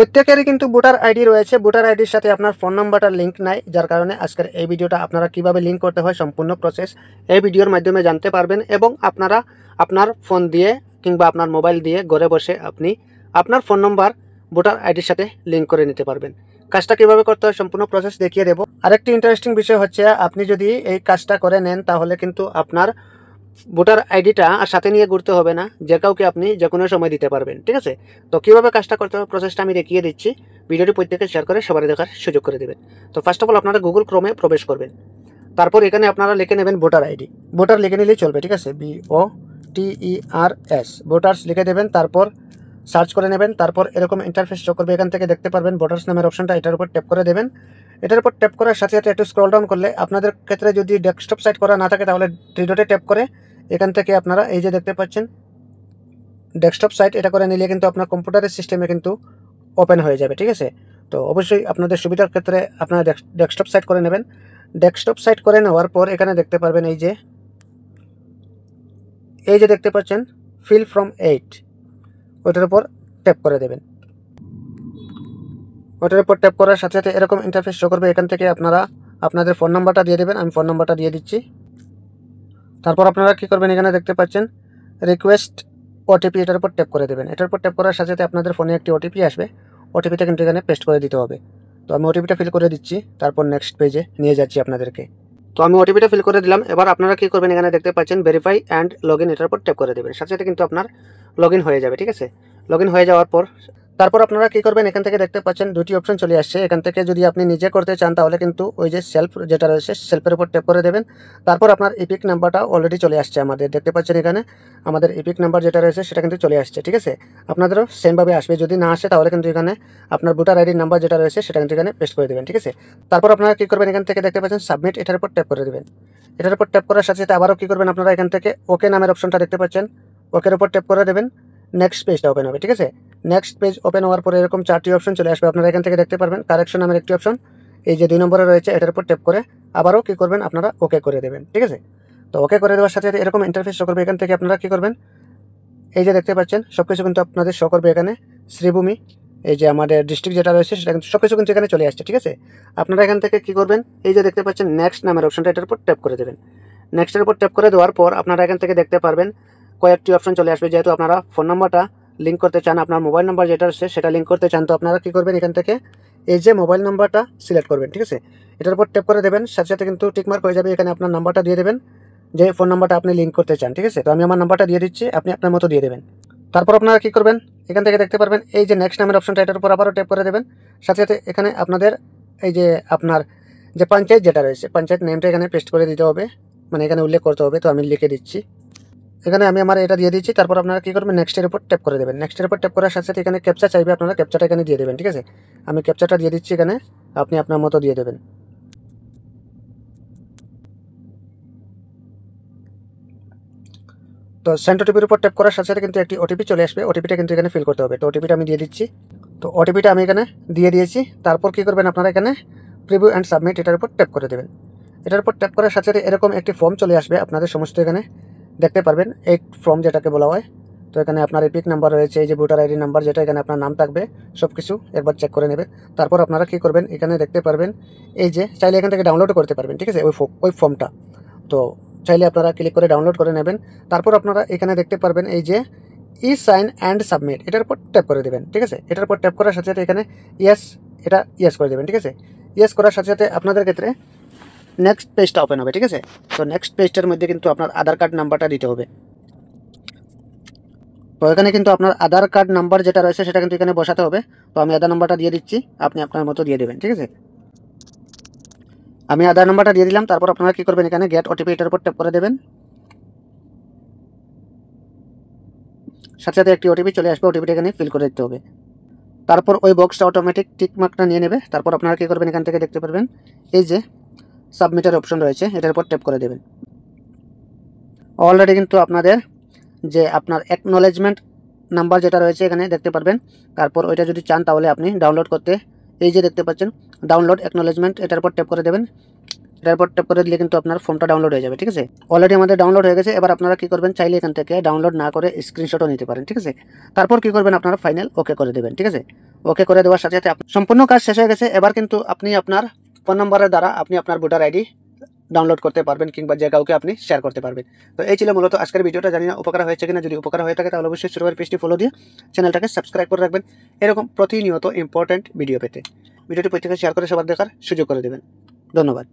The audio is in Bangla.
প্রত্যেকেরই কিন্তু ভোটার আইডি রয়েছে, ভোটার আইডির সাথে আপনার ফোন নাম্বারটা লিঙ্ক নাই, যার কারণে আজকের এই ভিডিওটা আপনারা কিভাবে লিঙ্ক করতে হয় সম্পূর্ণ প্রসেস এই ভিডিওর মাধ্যমে জানতে পারবেন এবং আপনারা আপনার ফোন দিয়ে কিংবা আপনার মোবাইল দিয়ে ঘরে বসে আপনি আপনার ফোন নাম্বার ভোটার আইডির সাথে লিঙ্ক করে নিতে পারবেন। কাজটা কিভাবে করতে হয় সম্পূর্ণ প্রসেস দেখিয়ে দেব। আরেকটি ইন্টারেস্টিং বিষয় হচ্ছে, আপনি যদি এই কাজটা করে নেন তাহলে কিন্তু আপনার ভোটার আইডিটা আর সাথে নিয়ে ঘুরতে হবে না, যে কাউকে আপনি যে কোনো সময় দিতে পারবেন। ঠিক আছে, তো কীভাবে কাজটা করতে হবে প্রসেসটা আমি দেখিয়ে দিচ্ছি। ভিডিওটি প্রত্যেকে শেয়ার করে সবাই দেখার সুযোগ করে দেবেন। তো ফার্স্ট অফ অল আপনারা গুগল ক্রোমে প্রবেশ করবেন, তারপর এখানে আপনারা লিখে নেবেন ভোটার আইডি। ভোটার লিখে নিলেই চলবে, ঠিক আছে, VOTERS ভোটার্স লিখে দেবেন, তারপর সার্চ করে নেবেন। তারপর এরকম ইন্টারফেস শো করবে, এখান থেকে দেখতে পারবেন ভোটার্স নামের অপশনটা, এটার উপর ট্যাপ করে দেবেন। এটার উপর ট্যাপ করার সাথে সাথে একটু স্ক্রল ডাউন করলে আপনাদের ক্ষেত্রে যদি ডেস্কটপ সাইট করা না থাকে তাহলে থ্রি ডটে ট্যাপ করে এখান থেকে আপনারা এই যে দেখতে পাচ্ছেন ডেস্কটপ সাইট, এটা করে নিলে কিন্তু আপনার কম্পিউটারের সিস্টেমে কিন্তু ওপেন হয়ে যাবে। ঠিক আছে, তো অবশ্যই আপনাদের সুবিধার ক্ষেত্রে আপনারা ডেস্কটপ সাইট করে নেবেন। ডেস্কটপ সাইট করে নেওয়ার পর এখানে দেখতে পারবেন এই যে দেখতে পাচ্ছেন ফিল ফ্রম 8, ওটার উপর ট্যাপ করে দেবেন। ওটার উপর ট্যাপ করার সাথে সাথে এরকম ইন্টারফেস শো করবে, এখান থেকে আপনারা আপনাদের ফোন নাম্বারটা দিয়ে দেবেন। আমি ফোন নাম্বারটা দিয়ে দিচ্ছি। তারপর আপনারা কী করবেন, এখানে দেখতে পাচ্ছেন রিকোয়েস্ট ওটিপি, এটার উপর ট্যাপ করে দেবেন। এটার উপর ট্যাপ করার সাথে সাথে আপনাদের ফোনে একটি ওটিপি আসবে, ওটিপিটা কিন্তু এখানে পেস্ট করে দিতে হবে। তো আমি ওটিপিটা ফিল করে দিচ্ছি, তারপর নেক্সট পেজে নিয়ে যাচ্ছি আপনাদেরকে। তো আমি ওটিপিটা ফিল করে দিলাম। এবার আপনারা কী করবেন, এখানে দেখতে পাচ্ছেন ভেরিফাই অ্যান্ড লগ ইন, এটার উপর ট্যাপ করে দেবেন। সাথে সাথে কিন্তু আপনার লগ ইন হয়ে যাবে। ঠিক আছে, লগ ইন হয়ে যাওয়ার পর তারপর আপনারা কী করবেন, এখান থেকে দেখতে পাচ্ছেন দুটি অপশন চলে আসছে। এখান থেকে যদি আপনি নিজে করতে চান তাহলে কিন্তু ওই যে সেলফ যেটা রয়েছে সেলফের উপর ট্যাপ করে দেবেন। তারপর আপনার ইপিক নাম্বারটা অলরেডি চলে আসছে আমাদের, দেখতে পাচ্ছেন এখানে আমাদের ইপিক নাম্বার যেটা রয়েছে সেটা কিন্তু চলে আসছে। ঠিক আছে, আপনাদেরও সেমভাবে আসবে, যদি না আসে তাহলে কিন্তু এখানে আপনার ভোটার আইডির নাম্বার যেটা রয়েছে সেটা কিন্তু এখানে পেস্ট করে দেবেন। ঠিক আছে, তারপর আপনারা কী করবেন, এখান থেকে দেখতে পাচ্ছেন সাবমিট, এটার উপর ট্যাপ করে দেবেন। এটার উপর ট্যাপ করার সাথে সাথে আবারও কী করবেন, আপনারা এখান থেকে ওকে নামের অপশনটা দেখতে পাচ্ছেন, ওকের উপর ট্যাপ করে দেবেন। নেক্সট পেজটা ওপেন হবে। ঠিক আছে, নেক্সট পেজ ওপেন হওয়ার পরে এরকম 4টি অপশন চলে আসবে, আপনারা এখান থেকে দেখতে পারবেন কারেকশন নামের একটি অপশন, এই যে 2 নম্বরে রয়েছে, এটার উপর ট্যাপ করে আবারও কী করবেন, আপনারা ওকে করে দেবেন। ঠিক আছে, তো ওকে করে দেওয়ার সাথে সাথে এরকম ইন্টারফেস শো করবে। এখান থেকে আপনারা কী করবেন, এই যে দেখতে পাচ্ছেন সব কিছু কিন্তু আপনাদের শো করবে। এখানে শ্রীভূমি, এই যে আমাদের ডিস্ট্রিক্ট যেটা রয়েছে সেটা কিন্তু সব কিছু কিন্তু এখানে চলে আসছে। ঠিক আছে, আপনারা এখান থেকে কী করবেন, এই যে দেখতে পাচ্ছেন নেক্সট নামের অপশনটা, এটার উপর ট্যাপ করে দেবেন। নেক্সটের উপর ট্যাপ করে দেওয়ার পর আপনারা এখান থেকে দেখতে পারবেন কয়েকটি অপশন চলে আসবে। যেহেতু আপনারা ফোন নাম্বারটা লিঙ্ক করতে চান, আপনার মোবাইল নাম্বার যেটা আছে সেটা লিঙ্ক করতে চান, তো আপনারা কী করবেন, এখান থেকে এই যে মোবাইল নাম্বারটা সিলেক্ট করবেন। ঠিক আছে, এটার উপর ট্যাপ করে দেবেন, সাথে সাথে কিন্তু টিকমার্ক হয়ে যাবে। এখানে আপনার নাম্বারটা দিয়ে দেবেন, যে ফোন নাম্বারটা আপনি লিঙ্ক করতে চান। ঠিক আছে, তো আমি আমার নাম্বারটা দিয়ে দিচ্ছি, আপনি আপনার মতো দিয়ে দেবেন। তারপর আপনারা কী করবেন, এখান থেকে দেখতে পারবেন এই যে নেক্সট নামের অপশনটা, এটার উপর আবারও ট্যাপ করে দেবেন। সাথে সাথে এখানে আপনাদের এই যে আপনার যে পঞ্চায়েত যেটা রয়েছে পঞ্চায়েত নেমটা এখানে পেস্ট করে দিতে হবে, মানে এখানে উল্লেখ করতে হবে। তো আমি লিখে দিচ্ছি, এখানে আমি আমার এটা দিয়ে দিচ্ছি। তারপর আপনারা কী করবেন, নেক্সটের উপর ট্যাপ করে দেবেন। নেক্সটের উপর ট্যাপ করার সাথে সাথে এখানে ক্যাপচা চাইবে, আপনারা ক্যাপচাটা এখানে দিয়ে দেবেন। ঠিক আছে, আমি ক্যাপচাটা দিয়ে দিচ্ছি, এখানে আপনি আপনার মতো দিয়ে দেবেন। তো সেন্ড ওটিপির উপর ট্যাপ করার সাথে সাথে কিন্তু একটি ওটিপি চলে আসবে, ওটিপিটা কিন্তু এখানে ফিল করতে হবে। তো ওটিপিটা আমি দিয়ে দিচ্ছি, তো ওটিপিটা আমি এখানে দিয়ে দিয়েছি। তারপর কী করবেন, আপনারা এখানে প্রিভিউ অ্যান্ড সাবমিট, এটার উপর ট্যাপ করে দেবেন। এটার উপর ট্যাপ করার সাথে সাথে এরকম একটি ফর্ম চলে আসবে, আপনাদের সমস্ত এখানে দেখতে পারবেন এই ফর্ম যেটাকে বলা হয়। তো এখানে আপনার ইপিক নাম্বার রয়েছে, এই যে ভোটার আইডি নাম্বার যেটা, এখানে আপনার নাম থাকবে, সব কিছু একবার চেক করে নেবে। তারপর আপনারা কী করবেন, এখানে দেখতে পারবেন এই যে চাইলে এখান থেকে ডাউনলোড করতে পারবেন। ঠিক আছে, ওই ফর্মটা, তো চাইলে আপনারা ক্লিক করে ডাউনলোড করে নেবেন। তারপর আপনারা এখানে দেখতে পারবেন এই যে ই সাইন অ্যান্ড সাবমিট, এটার উপর ট্যাপ করে দেবেন। ঠিক আছে, এটার উপর ট্যাপ করার সাথে সাথে এখানে ইয়েস করে দেবেন। ঠিক আছে, ইয়েস করার সাথে সাথে আপনাদের ক্ষেত্রে নেক্সট পেজটা ওপেন হবে। ঠিক আছে, তো নেক্সট পেজটার মধ্যে কিন্তু আপনার আধার কার্ড নাম্বারটা দিতে হবে। তো এখানে কিন্তু আপনার আধার কার্ড নাম্বার যেটা রয়েছে সেটা কিন্তু এখানে বসাতে হবে। তো আমি আধার নাম্বারটা দিয়ে দিচ্ছি, আপনি আপনার মতো দিয়ে দেবেন। ঠিক আছে, আমি আধার নাম্বারটা দিয়ে দিলাম। তারপর আপনারা কী করবেন, এখানে গেট ওটিপি, এটার উপর ট্যাপ করে দেবেন। সাথে সাথে একটি ওটিপি চলে আসবে, ওটিপিটা এখানে ফিল করে দিতে হবে। তারপর ওই বক্সটা অটোমেটিক টিক মার্কটা নিয়ে নেবে। তারপর আপনারা কী করবেন, এখান থেকে দেখতে পারবেন এই যে সাবমিটের অপশন রয়েছে, এটার উপর ট্যাপ করে দেবেন। অলরেডি কিন্তু আপনাদের যে আপনার অ্যাকনোলেজমেন্ট নাম্বার যেটা রয়েছে এখানে দেখতে পারবেন। তারপর ওইটা যদি চান তাহলে আপনি ডাউনলোড করতে এই যে দেখতে পাচ্ছেন ডাউনলোড অ্যাকনোলেজমেন্ট, এটার উপর ট্যাপ করে দেবেন। এটার উপর ট্যাপ করে দিলে কিন্তু আপনার ফর্মটা ডাউনলোড হয়ে যাবে। ঠিক আছে, অলরেডি আমাদের ডাউনলোড হয়ে গেছে। এবার আপনারা কী করবেন, চাইলে এখান থেকে ডাউনলোড না করে স্ক্রিনশটও নিতে পারেন। ঠিক আছে, তারপর কী করবেন, আপনারা ফাইনাল ওকে করে দেবেন। ঠিক আছে, ওকে করে দেওয়ার সাথে সাথে সম্পূর্ণ কাজ শেষ হয়ে গেছে। এবার কিন্তু আপনি আপনার ফোন নম্বরের দ্বারা আপনি আপনার ভোটার আইডি ডাউনলোড করতে পারবেন কিংবা যে কাউকে আপনি শেয়ার করতে পারবেন। তো এই ছিল মূলত আজকের ভিডিওটা। জানি না উপকার হয়েছে কিনা। যদি উপকার হয়ে থাকে তাহলে অবশ্যই ছোটবেলার পেজটি ফলো দিয়ে চ্যানেলটাকে সাবস্ক্রাইব করে রাখবেন এরকম প্রতিনিয়ত ইম্পর্ট্যান্ট ভিডিও পেতে। ভিডিওটি প্রত্যেকে শেয়ার করে সবার দেখার সুযোগ করে দেবেন। ধন্যবাদ।